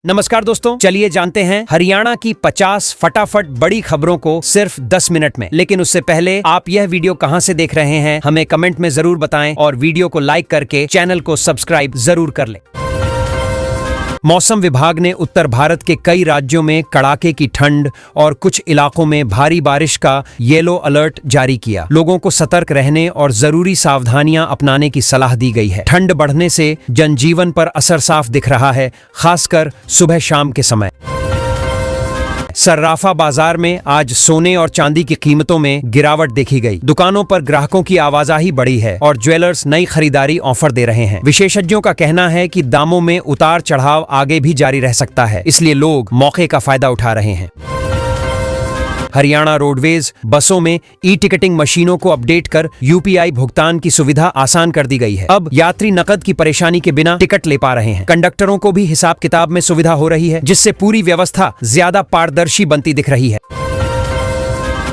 नमस्कार दोस्तों, चलिए जानते हैं हरियाणा की 50 फटाफट बड़ी खबरों को सिर्फ 10 मिनट में। लेकिन उससे पहले आप यह वीडियो कहां से देख रहे हैं हमें कमेंट में जरूर बताएं और वीडियो को लाइक करके चैनल को सब्सक्राइब जरूर कर लें। मौसम विभाग ने उत्तर भारत के कई राज्यों में कड़ाके की ठंड और कुछ इलाकों में भारी बारिश का येलो अलर्ट जारी किया। लोगों को सतर्क रहने और जरूरी सावधानियां अपनाने की सलाह दी गई है। ठंड बढ़ने से जनजीवन पर असर साफ दिख रहा है, खासकर सुबह शाम के समय। सर्राफा बाजार में आज सोने और चांदी की कीमतों में गिरावट देखी गई। दुकानों पर ग्राहकों की आवाजाही बढ़ी है और ज्वेलर्स नई खरीदारी ऑफर दे रहे हैं। विशेषज्ञों का कहना है कि दामों में उतार चढ़ाव आगे भी जारी रह सकता है, इसलिए लोग मौके का फायदा उठा रहे हैं। हरियाणा रोडवेज बसों में ई टिकटिंग मशीनों को अपडेट कर यूपीआई भुगतान की सुविधा आसान कर दी गई है। अब यात्री नकद की परेशानी के बिना टिकट ले पा रहे हैं। कंडक्टरों को भी हिसाब किताब में सुविधा हो रही है, जिससे पूरी व्यवस्था ज्यादा पारदर्शी बनती दिख रही है।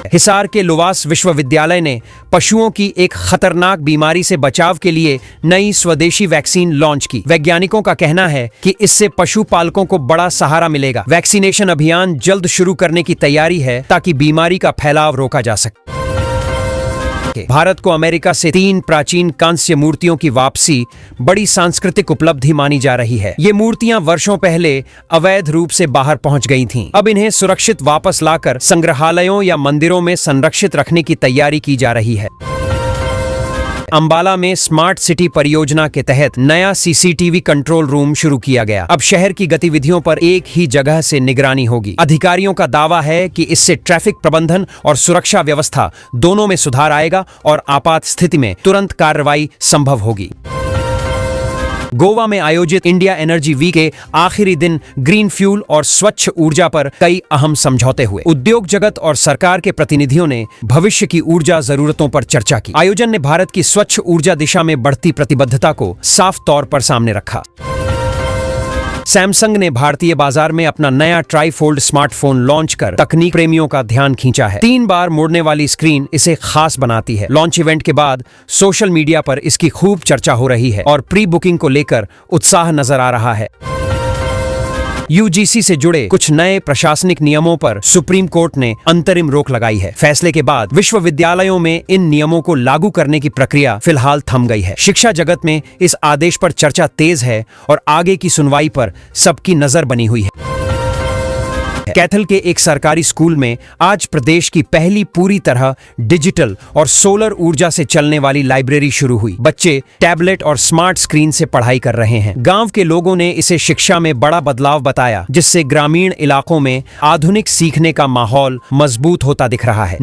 हिसार के लुवास विश्वविद्यालय ने पशुओं की एक खतरनाक बीमारी से बचाव के लिए नई स्वदेशी वैक्सीन लॉन्च की। वैज्ञानिकों का कहना है कि इससे पशुपालकों को बड़ा सहारा मिलेगा। वैक्सीनेशन अभियान जल्द शुरू करने की तैयारी है ताकि बीमारी का फैलाव रोका जा सके। भारत को अमेरिका से 3 प्राचीन कांस्य मूर्तियों की वापसी बड़ी सांस्कृतिक उपलब्धि मानी जा रही है। ये मूर्तियां वर्षों पहले अवैध रूप से बाहर पहुंच गई थीं। अब इन्हें सुरक्षित वापस लाकर संग्रहालयों या मंदिरों में संरक्षित रखने की तैयारी की जा रही है। अंबाला में स्मार्ट सिटी परियोजना के तहत नया सीसीटीवी कंट्रोल रूम शुरू किया गया। अब शहर की गतिविधियों पर एक ही जगह से निगरानी होगी। अधिकारियों का दावा है कि इससे ट्रैफिक प्रबंधन और सुरक्षा व्यवस्था दोनों में सुधार आएगा और आपात स्थिति में तुरंत कार्रवाई संभव होगी। गोवा में आयोजित इंडिया एनर्जी वीक के आखिरी दिन ग्रीन फ्यूल और स्वच्छ ऊर्जा पर कई अहम समझौते हुए। उद्योग जगत और सरकार के प्रतिनिधियों ने भविष्य की ऊर्जा जरूरतों पर चर्चा की। आयोजन ने भारत की स्वच्छ ऊर्जा दिशा में बढ़ती प्रतिबद्धता को साफ तौर पर सामने रखा। सैमसंग ने भारतीय बाजार में अपना नया ट्राईफोल्ड स्मार्टफोन लॉन्च कर तकनीक प्रेमियों का ध्यान खींचा है। 3 बार मुड़ने वाली स्क्रीन इसे खास बनाती है। लॉन्च इवेंट के बाद सोशल मीडिया पर इसकी खूब चर्चा हो रही है और प्री बुकिंग को लेकर उत्साह नजर आ रहा है। यूजीसी से जुड़े कुछ नए प्रशासनिक नियमों पर सुप्रीम कोर्ट ने अंतरिम रोक लगाई है। फैसले के बाद विश्वविद्यालयों में इन नियमों को लागू करने की प्रक्रिया फिलहाल थम गई है। शिक्षा जगत में इस आदेश पर चर्चा तेज है और आगे की सुनवाई पर सबकी नजर बनी हुई है। कैथल के एक सरकारी स्कूल में आज प्रदेश की पहली पूरी तरह डिजिटल और सोलर ऊर्जा से चलने वाली लाइब्रेरी शुरू हुई। बच्चे टैबलेट और स्मार्ट स्क्रीन से पढ़ाई कर रहे हैं। गांव के लोगों ने इसे शिक्षा में बड़ा बदलाव बताया, जिससे ग्रामीण इलाकों में आधुनिक सीखने का माहौल मजबूत होता दिख रहा है।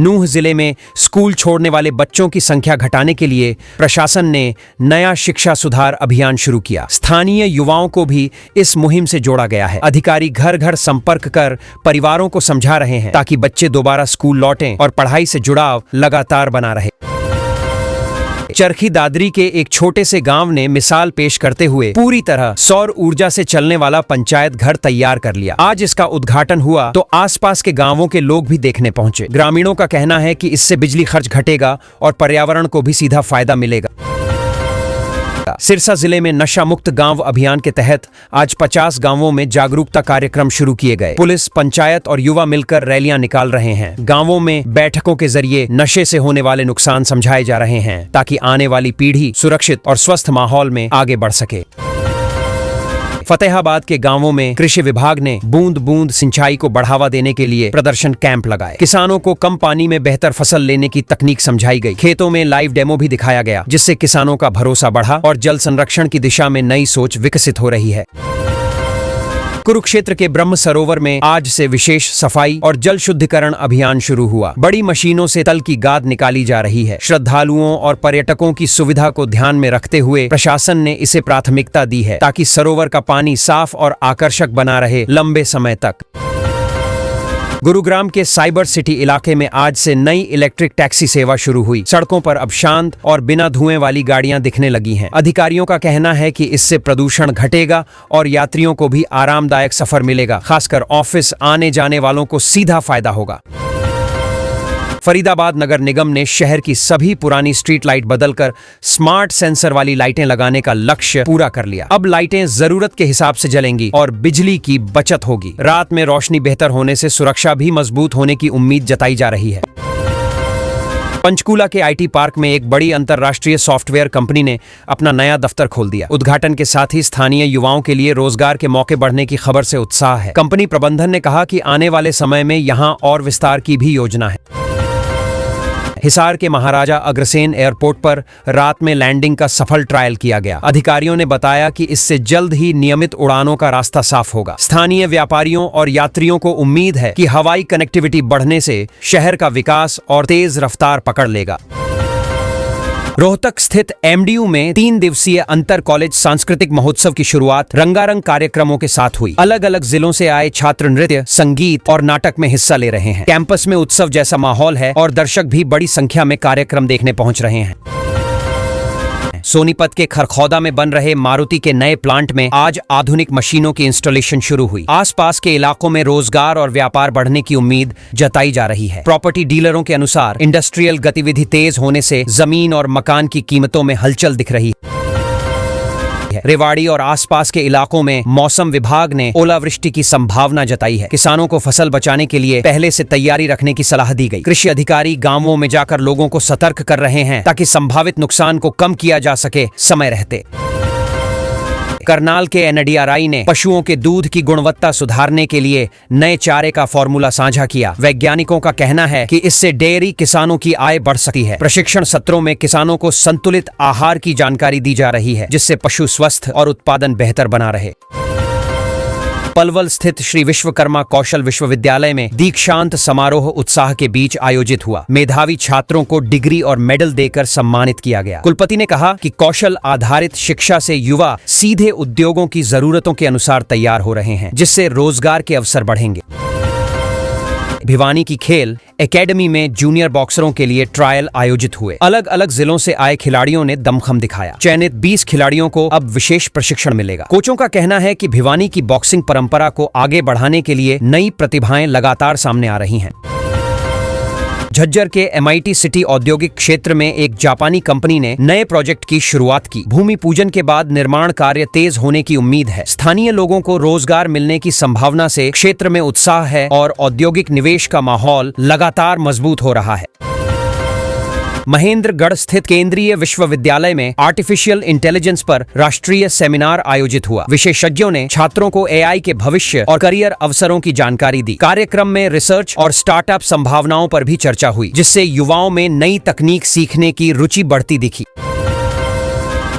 नूंह जिले में स्कूल छोड़ने वाले बच्चों की संख्या घटाने के लिए प्रशासन ने नया शिक्षा सुधार अभियान शुरू किया। स्थानीय युवाओं को भी इस मुहिम से जोड़ा गया है। अधिकारी घर घर संपर्क कर परिवारों को समझा रहे हैं ताकि बच्चे दोबारा स्कूल लौटें और पढ़ाई से जुड़ाव लगातार बना रहे। चरखी दादरी के एक छोटे से गांव ने मिसाल पेश करते हुए पूरी तरह सौर ऊर्जा से चलने वाला पंचायत घर तैयार कर लिया। आज इसका उद्घाटन हुआ तो आसपास के गांवों के लोग भी देखने पहुंचे। ग्रामीणों का कहना है कि इससे बिजली खर्च घटेगा और पर्यावरण को भी सीधा फायदा मिलेगा। सिरसा जिले में नशा मुक्त गांव अभियान के तहत आज 50 गांवों में जागरूकता कार्यक्रम शुरू किए गए। पुलिस, पंचायत और युवा मिलकर रैलियां निकाल रहे हैं। गांवों में बैठकों के जरिए नशे से होने वाले नुकसान समझाए जा रहे हैं ताकि आने वाली पीढ़ी सुरक्षित और स्वस्थ माहौल में आगे बढ़ सके। फतेहाबाद के गांवों में कृषि विभाग ने बूंद बूंद सिंचाई को बढ़ावा देने के लिए प्रदर्शन कैंप लगाए। किसानों को कम पानी में बेहतर फसल लेने की तकनीक समझाई गई। खेतों में लाइव डेमो भी दिखाया गया, जिससे किसानों का भरोसा बढ़ा और जल संरक्षण की दिशा में नई सोच विकसित हो रही है। कुरुक्षेत्र के ब्रह्म सरोवर में आज से विशेष सफाई और जल शुद्धिकरण अभियान शुरू हुआ। बड़ी मशीनों से तल की गाद निकाली जा रही है। श्रद्धालुओं और पर्यटकों की सुविधा को ध्यान में रखते हुए प्रशासन ने इसे प्राथमिकता दी है ताकि सरोवर का पानी साफ और आकर्षक बना रहे लंबे समय तक। गुरुग्राम के साइबर सिटी इलाके में आज से नई इलेक्ट्रिक टैक्सी सेवा शुरू हुई। सड़कों पर अब शांत और बिना धुएं वाली गाड़ियां दिखने लगी हैं। अधिकारियों का कहना है कि इससे प्रदूषण घटेगा और यात्रियों को भी आरामदायक सफर मिलेगा। खासकर ऑफिस आने जाने वालों को सीधा फायदा होगा। फरीदाबाद नगर निगम ने शहर की सभी पुरानी स्ट्रीट लाइट बदलकर स्मार्ट सेंसर वाली लाइटें लगाने का लक्ष्य पूरा कर लिया। अब लाइटें जरूरत के हिसाब से जलेंगी और बिजली की बचत होगी। रात में रोशनी बेहतर होने से सुरक्षा भी मजबूत होने की उम्मीद जताई जा रही है। पंचकूला के आईटी पार्क में एक बड़ी अंतर्राष्ट्रीय सॉफ्टवेयर कंपनी ने अपना नया दफ्तर खोल दिया। उद्घाटन के साथ ही स्थानीय युवाओं के लिए रोजगार के मौके बढ़ने की खबर से उत्साह है। कंपनी प्रबंधन ने कहा कि आने वाले समय में यहां और विस्तार की भी योजना है। हिसार के महाराजा अग्रसेन एयरपोर्ट पर रात में लैंडिंग का सफल ट्रायल किया गया। अधिकारियों ने बताया कि इससे जल्द ही नियमित उड़ानों का रास्ता साफ होगा। स्थानीय व्यापारियों और यात्रियों को उम्मीद है कि हवाई कनेक्टिविटी बढ़ने से शहर का विकास और तेज रफ्तार पकड़ लेगा। रोहतक स्थित एमडीयू में 3 दिवसीय अंतर कॉलेज सांस्कृतिक महोत्सव की शुरुआत रंगारंग कार्यक्रमों के साथ हुई। अलग अलग जिलों से आए छात्र नृत्य, संगीत और नाटक में हिस्सा ले रहे हैं। कैंपस में उत्सव जैसा माहौल है और दर्शक भी बड़ी संख्या में कार्यक्रम देखने पहुंच रहे हैं। सोनीपत के खरखौदा में बन रहे मारुति के नए प्लांट में आज आधुनिक मशीनों की इंस्टॉलेशन शुरू हुई। आसपास के इलाकों में रोजगार और व्यापार बढ़ने की उम्मीद जताई जा रही है। प्रॉपर्टी डीलरों के अनुसार इंडस्ट्रियल गतिविधि तेज होने से जमीन और मकान की कीमतों में हलचल दिख रही है। रेवाड़ी और आसपास के इलाकों में मौसम विभाग ने ओलावृष्टि की संभावना जताई है। किसानों को फसल बचाने के लिए पहले से तैयारी रखने की सलाह दी गई। कृषि अधिकारी गांवों में जाकर लोगों को सतर्क कर रहे हैं ताकि संभावित नुकसान को कम किया जा सके समय रहते। करनाल के एनडीआरआई ने पशुओं के दूध की गुणवत्ता सुधारने के लिए नए चारे का फॉर्मूला साझा किया। वैज्ञानिकों का कहना है कि इससे डेयरी किसानों की आय बढ़ सकती है। प्रशिक्षण सत्रों में किसानों को संतुलित आहार की जानकारी दी जा रही है, जिससे पशु स्वस्थ और उत्पादन बेहतर बना रहे। पलवल स्थित श्री विश्वकर्मा कौशल विश्वविद्यालय में दीक्षांत समारोह उत्साह के बीच आयोजित हुआ। मेधावी छात्रों को डिग्री और मेडल देकर सम्मानित किया गया। कुलपति ने कहा कि कौशल आधारित शिक्षा से युवा सीधे उद्योगों की जरूरतों के अनुसार तैयार हो रहे हैं, जिससे रोजगार के अवसर बढ़ेंगे। भिवानी की खेल एकेडमी में जूनियर बॉक्सरों के लिए ट्रायल आयोजित हुए। अलग अलग जिलों से आए खिलाड़ियों ने दमखम दिखाया। चयनित 20 खिलाड़ियों को अब विशेष प्रशिक्षण मिलेगा। कोचों का कहना है कि भिवानी की बॉक्सिंग परंपरा को आगे बढ़ाने के लिए नई प्रतिभाएं लगातार सामने आ रही हैं। झज्जर के MIT सिटी औद्योगिक क्षेत्र में एक जापानी कंपनी ने नए प्रोजेक्ट की शुरुआत की। भूमि पूजन के बाद निर्माण कार्य तेज होने की उम्मीद है। स्थानीय लोगों को रोजगार मिलने की संभावना से क्षेत्र में उत्साह है और औद्योगिक निवेश का माहौल लगातार मजबूत हो रहा है। महेंद्रगढ़ स्थित केंद्रीय विश्वविद्यालय में आर्टिफिशियल इंटेलिजेंस पर राष्ट्रीय सेमिनार आयोजित हुआ। विशेषज्ञों ने छात्रों को AI के भविष्य और करियर अवसरों की जानकारी दी। कार्यक्रम में रिसर्च और स्टार्टअप संभावनाओं पर भी चर्चा हुई, जिससे युवाओं में नई तकनीक सीखने की रुचि बढ़ती दिखी।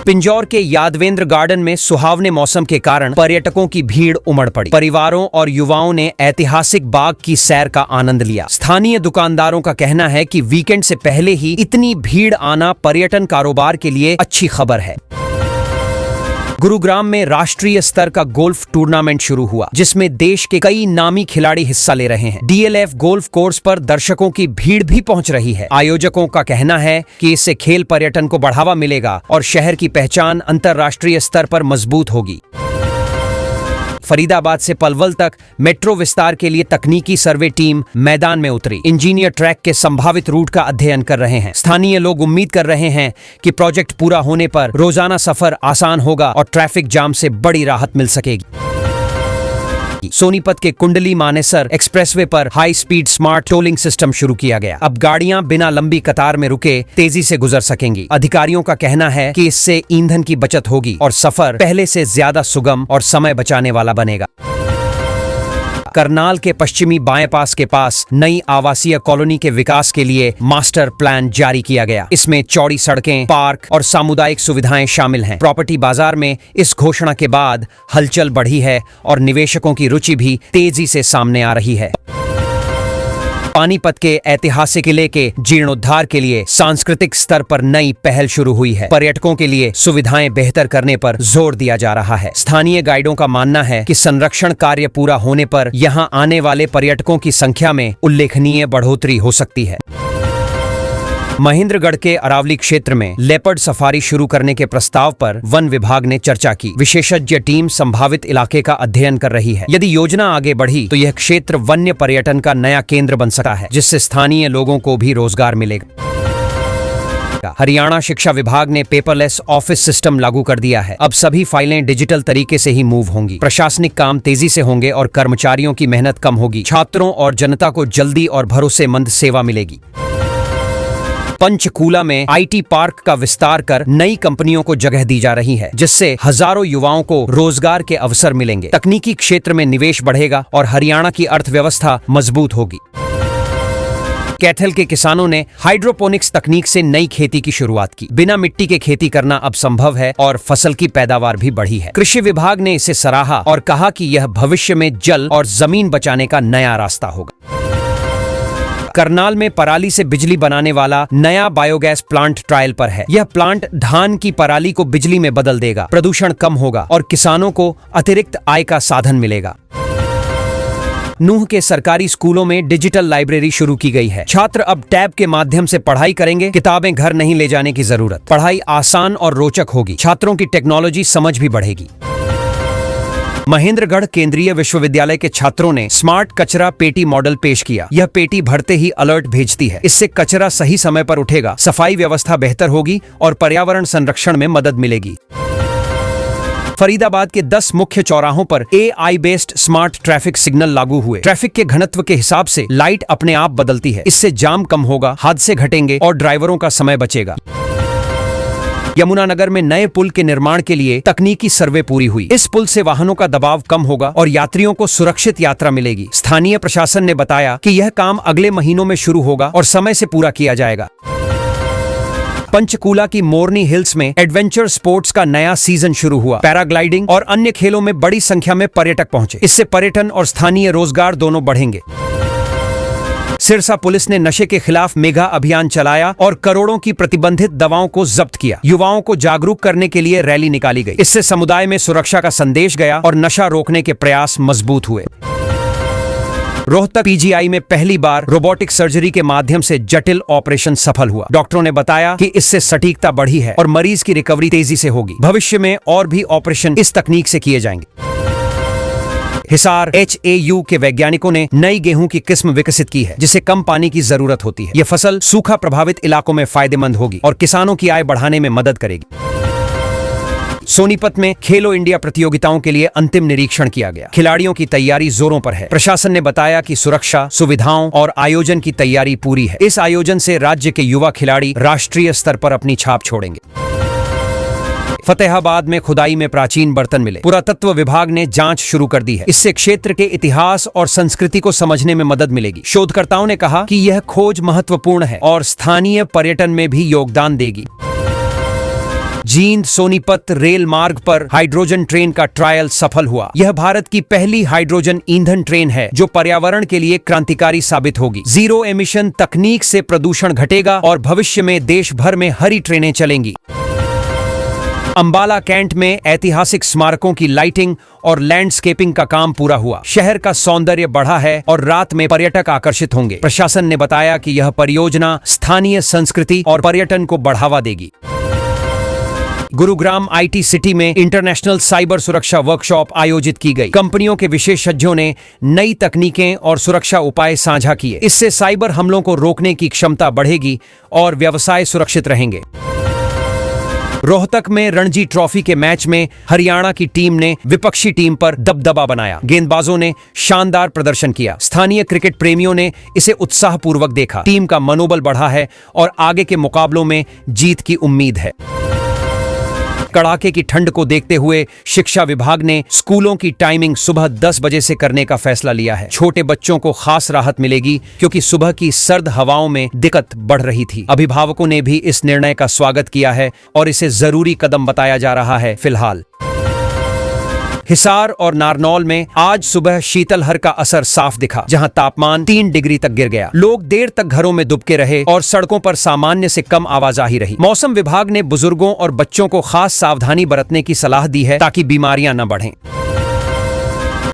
पिंजौर के यादवेंद्र गार्डन में सुहावने मौसम के कारण पर्यटकों की भीड़ उमड़ पड़ी। परिवारों और युवाओं ने ऐतिहासिक बाग की सैर का आनंद लिया। स्थानीय दुकानदारों का कहना है कि वीकेंड से पहले ही इतनी भीड़ आना पर्यटन कारोबार के लिए अच्छी खबर है। गुरुग्राम में राष्ट्रीय स्तर का गोल्फ टूर्नामेंट शुरू हुआ, जिसमें देश के कई नामी खिलाड़ी हिस्सा ले रहे हैं। DLF गोल्फ कोर्स पर दर्शकों की भीड़ भी पहुंच रही है। आयोजकों का कहना है कि इससे खेल पर्यटन को बढ़ावा मिलेगा और शहर की पहचान अंतर्राष्ट्रीय स्तर पर मजबूत होगी। फरीदाबाद से पलवल तक मेट्रो विस्तार के लिए तकनीकी सर्वे टीम मैदान में उतरी। इंजीनियर ट्रैक के संभावित रूट का अध्ययन कर रहे हैं। स्थानीय लोग उम्मीद कर रहे हैं कि प्रोजेक्ट पूरा होने पर रोजाना सफर आसान होगा और ट्रैफिक जाम से बड़ी राहत मिल सकेगी। सोनीपत के कुंडली मानेसर एक्सप्रेसवे पर high speed smart tolling system शुरू किया गया। अब गाड़ियां बिना लंबी कतार में रुके तेजी से गुजर सकेंगी। अधिकारियों का कहना है कि इससे ईंधन की बचत होगी और सफर पहले से ज्यादा सुगम और समय बचाने वाला बनेगा। करनाल के पश्चिमी बाईपास के पास नई आवासीय कॉलोनी के विकास के लिए मास्टर प्लान जारी किया गया। इसमें चौड़ी सड़कें, पार्क और सामुदायिक सुविधाएं शामिल हैं। प्रॉपर्टी बाजार में इस घोषणा के बाद हलचल बढ़ी है और निवेशकों की रुचि भी तेजी से सामने आ रही है। पानीपत के ऐतिहासिक किले के जीर्णोद्धार के लिए सांस्कृतिक स्तर पर नई पहल शुरू हुई है। पर्यटकों के लिए सुविधाएं बेहतर करने पर जोर दिया जा रहा है। स्थानीय गाइडों का मानना है कि संरक्षण कार्य पूरा होने पर यहां आने वाले पर्यटकों की संख्या में उल्लेखनीय बढ़ोतरी हो सकती है। महेंद्रगढ़ के अरावली क्षेत्र में लेपर्ड सफारी शुरू करने के प्रस्ताव पर वन विभाग ने चर्चा की। विशेषज्ञ टीम संभावित इलाके का अध्ययन कर रही है। यदि योजना आगे बढ़ी तो यह क्षेत्र वन्य पर्यटन का नया केंद्र बन सकता है, जिससे स्थानीय लोगों को भी रोजगार मिलेगा। हरियाणा शिक्षा विभाग ने पेपरलेस ऑफिस सिस्टम लागू कर दिया है। अब सभी फाइलें डिजिटल तरीके से ही मूव होंगी। प्रशासनिक काम तेजी से होंगे और कर्मचारियों की मेहनत कम होगी। छात्रों और जनता को जल्दी और भरोसेमंद सेवा मिलेगी। पंचकूला में आईटी पार्क का विस्तार कर नई कंपनियों को जगह दी जा रही है, जिससे हजारों युवाओं को रोजगार के अवसर मिलेंगे। तकनीकी क्षेत्र में निवेश बढ़ेगा और हरियाणा की अर्थव्यवस्था मजबूत होगी। कैथल के किसानों ने हाइड्रोपोनिक्स तकनीक से नई खेती की शुरुआत की। बिना मिट्टी के खेती करना अब संभव है और फसल की पैदावार भी बढ़ी है। कृषि विभाग ने इसे सराहा और कहा कि यह भविष्य में जल और जमीन बचाने का नया रास्ता होगा। करनाल में पराली से बिजली बनाने वाला नया बायोगैस प्लांट ट्रायल पर है। यह प्लांट धान की पराली को बिजली में बदल देगा, प्रदूषण कम होगा और किसानों को अतिरिक्त आय का साधन मिलेगा। नूह के सरकारी स्कूलों में डिजिटल लाइब्रेरी शुरू की गई है। छात्र अब टैब के माध्यम से पढ़ाई करेंगे। किताबें घर नहीं ले जाने की जरूरत। पढ़ाई आसान और रोचक होगी। छात्रों की टेक्नोलॉजी समझ भी बढ़ेगी। महेंद्रगढ़ केंद्रीय विश्वविद्यालय के छात्रों ने स्मार्ट कचरा पेटी मॉडल पेश किया। यह पेटी भरते ही अलर्ट भेजती है। इससे कचरा सही समय पर उठेगा, सफाई व्यवस्था बेहतर होगी और पर्यावरण संरक्षण में मदद मिलेगी। फरीदाबाद के 10 मुख्य चौराहों पर AI based smart traffic signal लागू हुए। ट्रैफिक के घनत्व के हिसाब से लाइट अपने आप बदलती है। इससे जाम कम होगा, हादसे घटेंगे और ड्राइवरों का समय बचेगा। यमुनानगर में नए पुल के निर्माण के लिए तकनीकी सर्वे पूरी हुई। इस पुल से वाहनों का दबाव कम होगा और यात्रियों को सुरक्षित यात्रा मिलेगी। स्थानीय प्रशासन ने बताया कि यह काम अगले महीनों में शुरू होगा और समय से पूरा किया जाएगा। पंचकूला की मोरनी हिल्स में एडवेंचर स्पोर्ट्स का नया सीजन शुरू हुआ। पैराग्लाइडिंग और अन्य खेलों में बड़ी संख्या में पर्यटक पहुंचे। इससे पर्यटन और स्थानीय रोजगार दोनों बढ़ेंगे। सिरसा पुलिस ने नशे के खिलाफ मेगा अभियान चलाया और करोड़ों की प्रतिबंधित दवाओं को जब्त किया। युवाओं को जागरूक करने के लिए रैली निकाली गई। इससे समुदाय में सुरक्षा का संदेश गया और नशा रोकने के प्रयास मजबूत हुए। रोहतक PGI में पहली बार रोबोटिक सर्जरी के माध्यम से जटिल ऑपरेशन सफल हुआ। डॉक्टरों ने बताया कि इससे सटीकता बढ़ी है और मरीज की रिकवरी तेजी से होगी। भविष्य में और भी ऑपरेशन इस तकनीक से किए जाएंगे। हिसार HAU के वैज्ञानिकों ने नई गेहूं की किस्म विकसित की है, जिसे कम पानी की जरूरत होती है। यह फसल सूखा प्रभावित इलाकों में फायदेमंद होगी और किसानों की आय बढ़ाने में मदद करेगी। सोनीपत में खेलो इंडिया प्रतियोगिताओं के लिए अंतिम निरीक्षण किया गया। खिलाड़ियों की तैयारी जोरों पर है। प्रशासन ने बताया कि सुरक्षा, सुविधाओं और आयोजन की तैयारी पूरी है। इस आयोजन से राज्य के युवा खिलाड़ी राष्ट्रीय स्तर पर अपनी छाप छोड़ेंगे। फतेहाबाद में खुदाई में प्राचीन बर्तन मिले। पुरातत्व विभाग ने जांच शुरू कर दी है। इससे क्षेत्र के इतिहास और संस्कृति को समझने में मदद मिलेगी। शोधकर्ताओं ने कहा कि यह खोज महत्वपूर्ण है और स्थानीय पर्यटन में भी योगदान देगी। जींद सोनीपत रेल मार्ग पर हाइड्रोजन ट्रेन का ट्रायल सफल हुआ। यह भारत की पहली हाइड्रोजन ईंधन ट्रेन है जो पर्यावरण के लिए क्रांतिकारी साबित होगी। जीरो एमिशन तकनीक से प्रदूषण घटेगा और भविष्य में देश भर में हरी ट्रेनें चलेंगी। अंबाला कैंट में ऐतिहासिक स्मारकों की लाइटिंग और लैंडस्केपिंग का काम पूरा हुआ। शहर का सौंदर्य बढ़ा है और रात में पर्यटक आकर्षित होंगे। प्रशासन ने बताया कि यह परियोजना स्थानीय संस्कृति और पर्यटन को बढ़ावा देगी। गुरुग्राम IT सिटी में इंटरनेशनल साइबर सुरक्षा वर्कशॉप आयोजित की गई। कंपनियों के विशेषज्ञों ने नई तकनीकें और सुरक्षा उपाय साझा किए। इससे साइबर हमलों को रोकने की क्षमता बढ़ेगी और व्यवसाय सुरक्षित रहेंगे। रोहतक में रणजी ट्रॉफी के मैच में हरियाणा की टीम ने विपक्षी टीम पर दबदबा बनाया। गेंदबाजों ने शानदार प्रदर्शन किया। स्थानीय क्रिकेट प्रेमियों ने इसे उत्साहपूर्वक देखा। टीम का मनोबल बढ़ा है और आगे के मुकाबलों में जीत की उम्मीद है। कड़ाके की ठंड को देखते हुए शिक्षा विभाग ने स्कूलों की टाइमिंग सुबह 10 बजे से करने का फैसला लिया है। छोटे बच्चों को खास राहत मिलेगी क्योंकि सुबह की सर्द हवाओं में दिक्कत बढ़ रही थी। अभिभावकों ने भी इस निर्णय का स्वागत किया है और इसे जरूरी कदम बताया जा रहा है। फिलहाल हिसार और नारनौल में आज सुबह शीतलहर का असर साफ दिखा, जहां तापमान 3 डिग्री तक गिर गया। लोग देर तक घरों में दुबके रहे और सड़कों पर सामान्य से कम आवाजाही रही। मौसम विभाग ने बुजुर्गों और बच्चों को खास सावधानी बरतने की सलाह दी है ताकि बीमारियां न बढ़ें।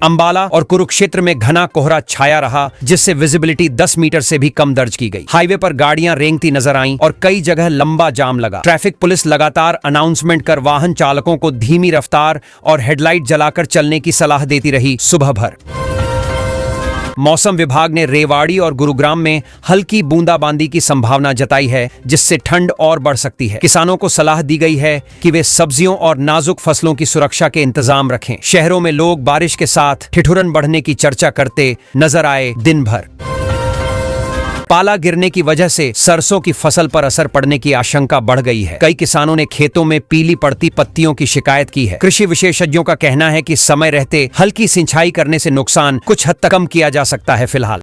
अंबाला और कुरुक्षेत्र में घना कोहरा छाया रहा, जिससे विजिबिलिटी 10 मीटर से भी कम दर्ज की गई। हाईवे पर गाड़ियां रेंगती नजर आईं और कई जगह लंबा जाम लगा। ट्रैफिक पुलिस लगातार अनाउंसमेंट कर वाहन चालकों को धीमी रफ्तार और हेडलाइट जलाकर चलने की सलाह देती रही सुबह भर। मौसम विभाग ने रेवाड़ी और गुरुग्राम में हल्की बूंदाबांदी की संभावना जताई है, जिससे ठंड और बढ़ सकती है। किसानों को सलाह दी गई है कि वे सब्जियों और नाजुक फसलों की सुरक्षा के इंतजाम रखें। शहरों में लोग बारिश के साथ ठिठुरन बढ़ने की चर्चा करते नजर आए दिन भर। पाला गिरने की वजह से सरसों की फसल पर असर पड़ने की आशंका बढ़ गई है। कई किसानों ने खेतों में पीली पड़ती पत्तियों की शिकायत की है। कृषि विशेषज्ञों का कहना है कि समय रहते हल्की सिंचाई करने से नुकसान कुछ हद तक कम किया जा सकता है। फिलहाल